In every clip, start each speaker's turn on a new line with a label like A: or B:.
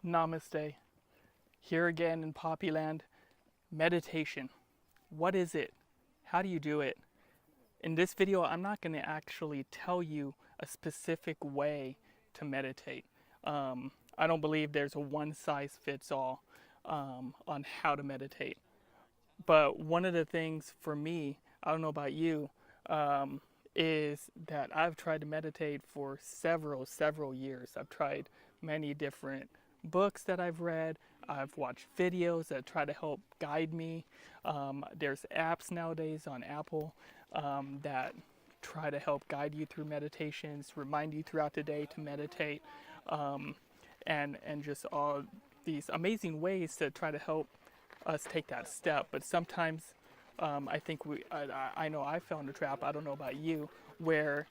A: Namaste. Here again in Poppyland. Meditation. What is it? How do you do it? In this video, I'm not going to actually tell you a specific way to meditate. I don't believe there's a one-size-fits-all on how to meditate. But one of the things for me, I don't know about you, is that I've tried to meditate for several years. I've tried many different books that I've read. I've watched videos that try to help guide me. There's apps nowadays on Apple that try to help guide you through meditations, remind you throughout the day to meditate, and just all these amazing ways to try to help us take that step. But sometimes I think I know I fell in a trap, I don't know about you, where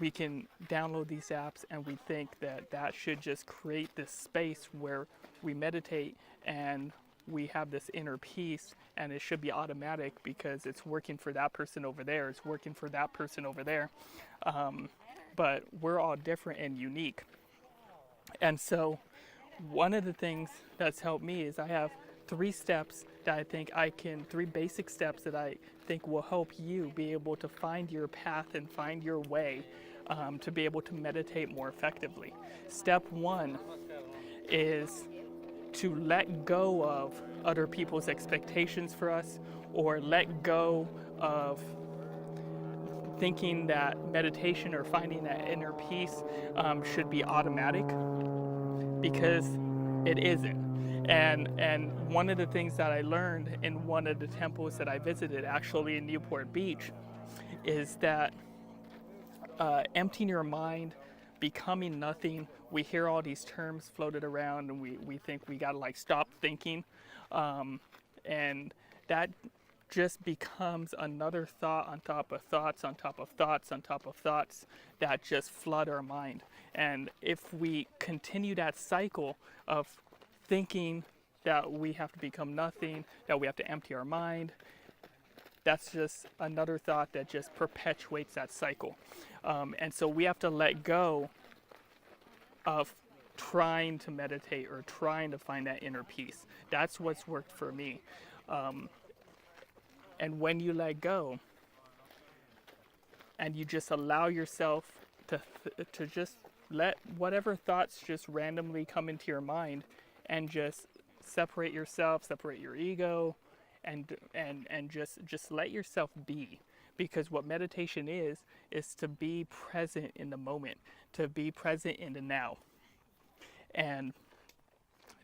A: we can download these apps and we think that that should just create this space where we meditate and we have this inner peace, and it should be automatic because it's working for that person over there, it's working for that person over there. But we're all different and unique. And so one of the things that's helped me is I have three basic steps that I think will help you be able to find your path and find your way to be able to meditate more effectively. Step one is to let go of other people's expectations for us, or let go of thinking that meditation or finding that inner peace should be automatic, because it isn't. And one of the things that I learned in one of the temples that I visited, actually in Newport Beach, is that emptying your mind, becoming nothing, we hear all these terms floated around and we think we gotta like stop thinking. And that just becomes another thought on top of thoughts on top of thoughts on top of thoughts that just flood our mind. And if we continue that cycle of thinking that we have to become nothing, that we have to empty our mind, that's just another thought that just perpetuates that cycle. And so we have to let go of trying to meditate or trying to find that inner peace. That's what's worked for me. And when you let go and you just allow yourself to just let whatever thoughts just randomly come into your mind, and just separate yourself, separate your ego, and just let yourself be. Because what meditation is to be present in the moment, to be present in the now. And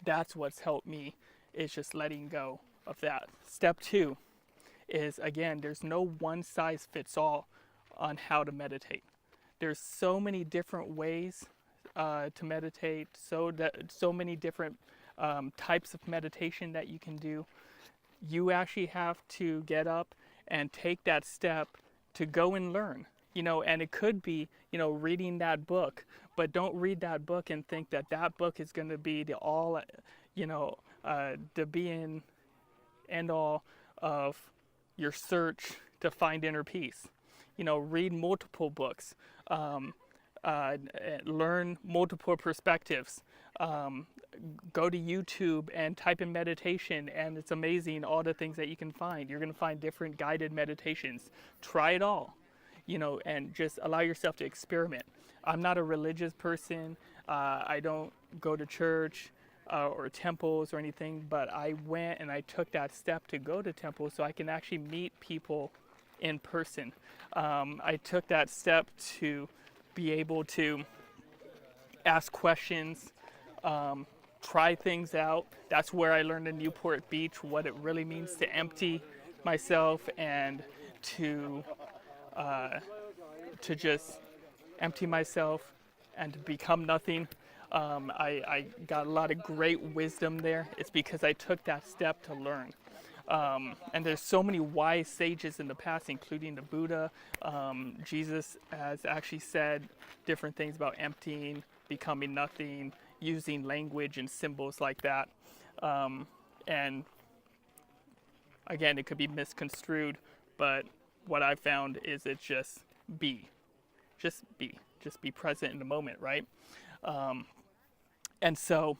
A: that's what's helped me, is just letting go of that. Step two is, again, there's no one size fits all on how to meditate. There's so many different ways to meditate, so many different types of meditation that you can do. You actually have to get up and take that step to go and learn, and it could be, reading that book, but don't read that book and think that that book is going to be the all, the be and end all of your search to find inner peace. Read multiple books, learn multiple perspectives. Go to YouTube and type in meditation, and it's amazing all the things that you can find. You're going to find different guided meditations. Try it all, and just allow yourself to experiment. I'm not a religious person. I don't go to church or temples or anything, but I went and I took that step to go to temples so I can actually meet people in person. I took that step to be able to ask questions, try things out. That's where I learned in Newport Beach what it really means to empty myself and to just empty myself and to become nothing. I got a lot of great wisdom there. It's because I took that step to learn. And there's so many wise sages in the past, including the Buddha. Jesus has actually said different things about emptying, becoming nothing, using language and symbols like that. And again, it could be misconstrued, but what I found is it's just be present in the moment, right? And so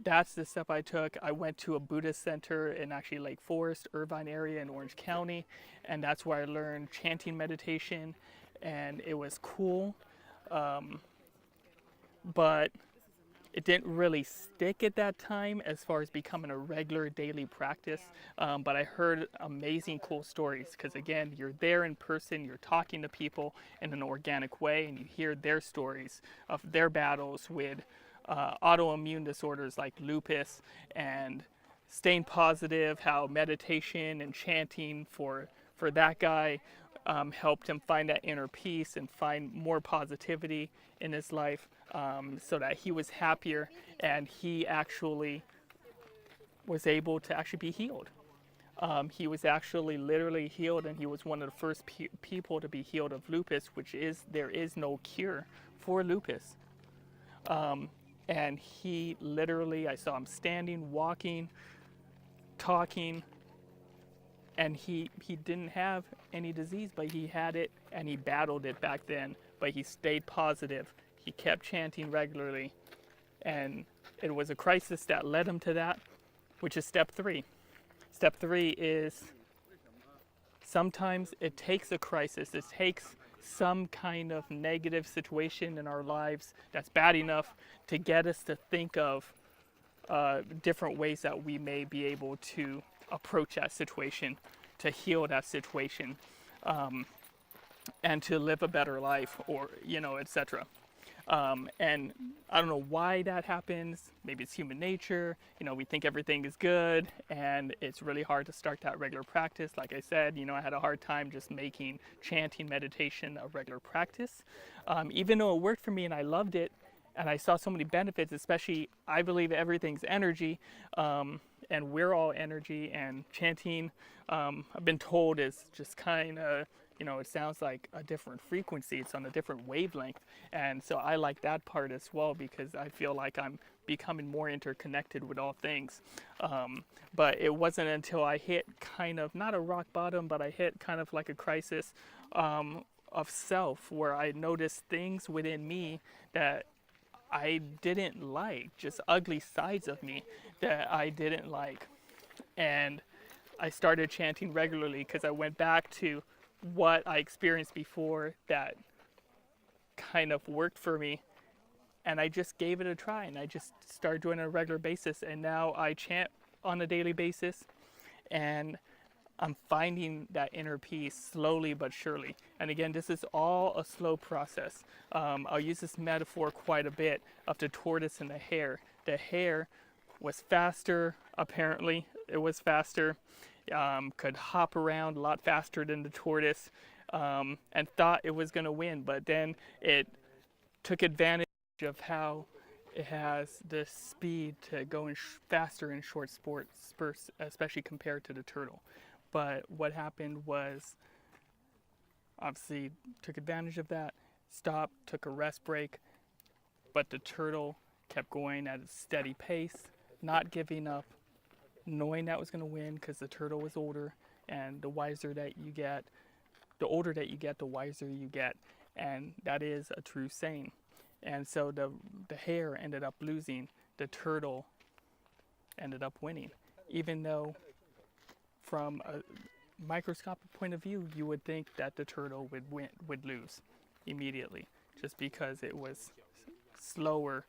A: that's the step I took. I went to a Buddhist center in actually Lake Forest, Irvine area in Orange County, and that's where I learned chanting meditation, and it was cool, but it didn't really stick at that time as far as becoming a regular daily practice. But I heard amazing, cool stories because, again, you're there in person, you're talking to people in an organic way, and you hear their stories of their battles with autoimmune disorders like lupus and staying positive, how meditation and chanting for that guy helped him find that inner peace and find more positivity in his life, so that he was happier and he actually was able to actually be healed. He was actually literally healed, and he was one of the first people to be healed of lupus, which is, there is no cure for lupus. And he literally, I saw him standing, walking, talking, and he didn't have any disease, but he had it, and he battled it back then, but he stayed positive. He kept chanting regularly, and it was a crisis that led him to that, which is step 3. Step 3 is sometimes it takes a crisis, it takes some kind of negative situation in our lives that's bad enough to get us to think of different ways that we may be able to approach that situation, to heal that situation, and to live a better life, or, etc. And I don't know why that happens. Maybe it's human nature. We think everything is good, and it's really hard to start that regular practice. Like I said, I had a hard time just making chanting meditation a regular practice. Even though it worked for me and I loved it, and I saw so many benefits, especially I believe everything's energy, and we're all energy, and chanting, I've been told, is just kind of, it sounds like a different frequency. It's on a different wavelength. And so I like that part as well, because I feel like I'm becoming more interconnected with all things. But it wasn't until I hit kind of, not a rock bottom, but I hit kind of like a crisis of self, where I noticed things within me that I didn't like, just ugly sides of me that I didn't like. And I started chanting regularly because I went back to what I experienced before that kind of worked for me, and I just gave it a try, and I just started doing it on a regular basis, and now I chant on a daily basis, and I'm finding that inner peace slowly but surely. And again, this is all a slow process. I'll use this metaphor quite a bit of the tortoise and the hare. The hare was faster, apparently. It was faster, could hop around a lot faster than the tortoise, and thought it was going to win. But then it took advantage of how it has the speed to go faster in short spurts, especially compared to the turtle. But what happened was, obviously took advantage of that, stopped, took a rest break, but the turtle kept going at a steady pace, not giving up, knowing that was going to win, because the turtle was older, and the wiser that you get, the older that you get, the wiser you get, and that is a true saying. And so the hare ended up losing, the turtle ended up winning, even though from a microscopic point of view, you would think that the turtle would lose immediately, just because it was slower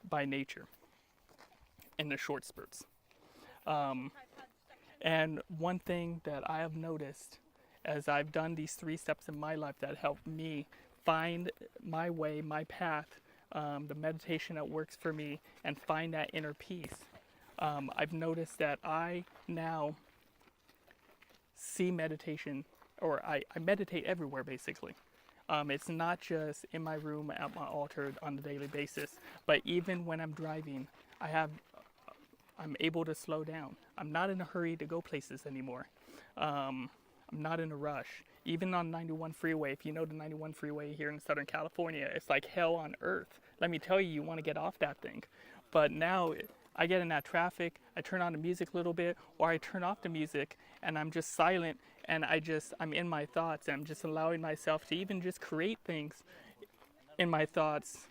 A: by nature in the short spurts. And one thing that I have noticed as I've done these 3 steps in my life that helped me find my way, my path, the meditation that works for me, and find that inner peace. I've noticed that I now see meditation, or I meditate everywhere basically. It's not just in my room at my altar on a daily basis, but even when I'm driving, I'm able to slow down. I'm not in a hurry to go places anymore. I'm not in a rush. Even on 91 freeway, if you know the 91 freeway here in Southern California, it's like hell on earth. Let me tell you, you want to get off that thing. But now I get in that traffic, I turn on the music a little bit, or I turn off the music, and I'm just silent, and I'm in my thoughts, and I'm just allowing myself to even just create things in my thoughts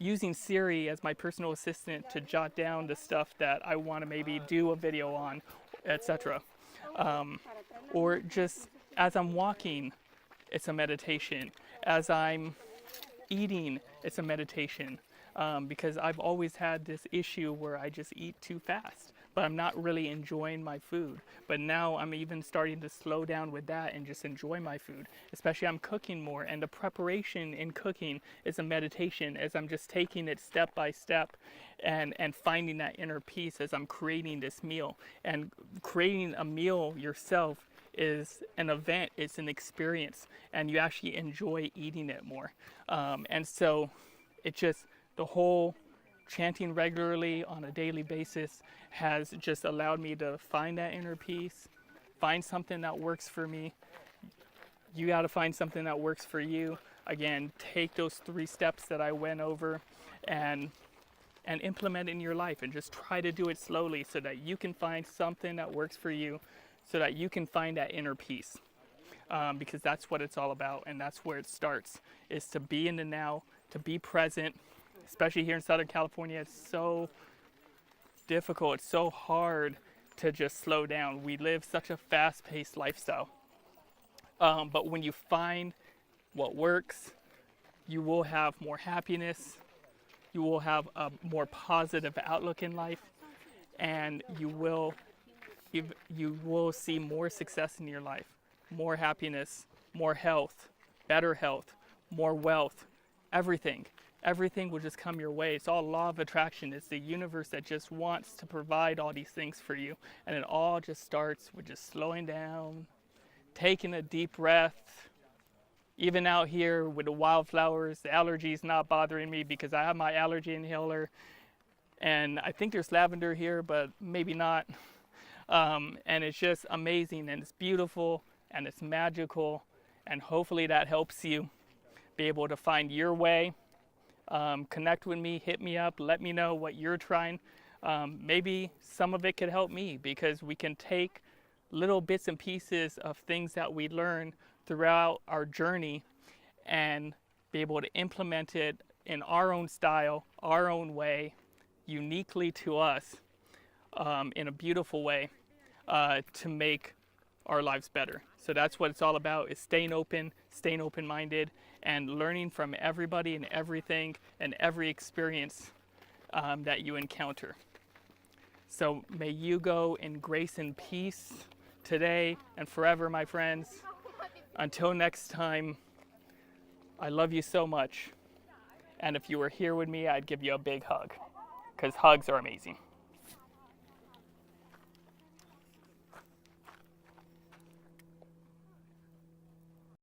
A: using Siri as my personal assistant to jot down the stuff that I want to maybe do a video on, etc. Or just as I'm walking, it's a meditation. As I'm eating, it's a meditation. Because I've always had this issue where I just eat too fast, but I'm not really enjoying my food. But now I'm even starting to slow down with that and just enjoy my food. Especially I'm cooking more, and the preparation in cooking is a meditation as I'm just taking it step by step and finding that inner peace as I'm creating this meal. And creating a meal yourself is an event, it's an experience, and you actually enjoy eating it more. And so it just, the whole chanting regularly on a daily basis has just allowed me to find that inner peace, find something that works for me. You got to find something that works for you. Again, take those 3 steps that I went over and implement in your life, and just try to do it slowly so that you can find something that works for you, so that you can find that inner peace. Because that's what it's all about, and that's where it starts, is to be in the now, to be present. Especially here in Southern California, it's so difficult, it's so hard to just slow down. We live such a fast-paced lifestyle. But when you find what works, you will have more happiness, you will have a more positive outlook in life, and you will see more success in your life, more happiness, more health, better health, more wealth, everything. Everything will just come your way. It's all law of attraction. It's the universe that just wants to provide all these things for you. And it all just starts with just slowing down, taking a deep breath. Even out here with the wildflowers, the allergy is not bothering me because I have my allergy inhaler. And I think there's lavender here, but maybe not. And it's just amazing, and it's beautiful, and it's magical. And hopefully that helps you be able to find your way. Connect with me, hit me up, let me know what you're trying. Maybe some of it could help me, because we can take little bits and pieces of things that we learn throughout our journey and be able to implement it in our own style, our own way, uniquely to us, in a beautiful way, to make our lives better. So that's what it's all about, is staying open, staying open-minded, and learning from everybody and everything and every experience that you encounter. So may you go in grace and peace today and forever, my friends. Until next time, I love you so much. And if you were here with me, I'd give you a big hug, because hugs are amazing.